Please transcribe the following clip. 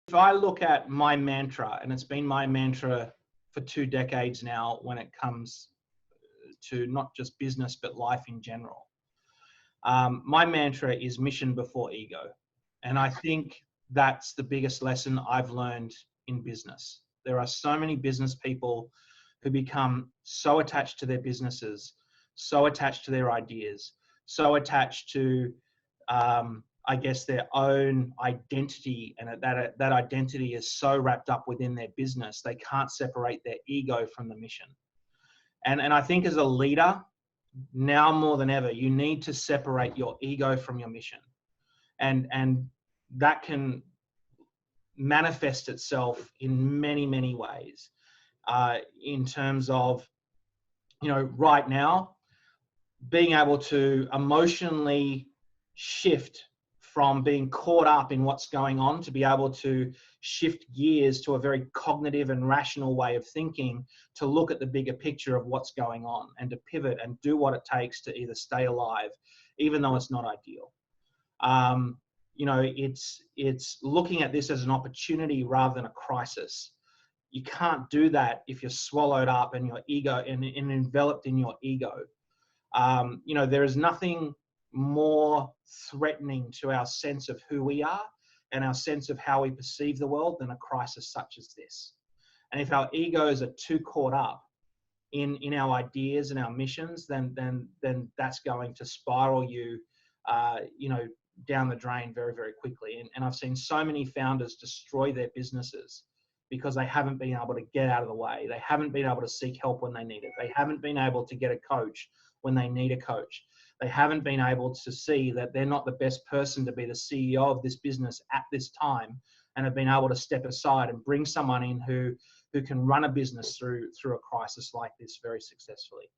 If I look at my mantra, and it's been my mantra for 2 decades now when it comes to not just business, but life in general, my mantra is mission before ego. And I think that's the biggest lesson I've learned in business. There are so many business people who become so attached to their businesses, so attached to their ideas, so attached to, I guess, their own identity, and that identity is so wrapped up within their business, they can't separate their ego from the mission. And I think as a leader, now more than ever, you need to separate your ego from your mission. And that can manifest itself in many, many ways. In terms of, right now, being able to emotionally shift from being caught up in what's going on to be able to shift gears to a very cognitive and rational way of thinking, to look at the bigger picture of what's going on and to pivot and do what it takes to either stay alive, even though it's not ideal. It's looking at this as an opportunity rather than a crisis. You can't do that if you're swallowed up in your ego and enveloped in your ego. There is nothing more threatening to our sense of who we are and our sense of how we perceive the world than a crisis such as this. And if our egos are too caught up in our ideas and our missions, then that's going to spiral you, down the drain very, very quickly. And I've seen so many founders destroy their businesses because they haven't been able to get out of the way. They haven't been able to seek help when they need it. They haven't been able to get a coach when they need a coach. They haven't been able to see that they're not the best person to be the CEO of this business at this time, and have been able to step aside and bring someone in who can run a business through a crisis like this very successfully.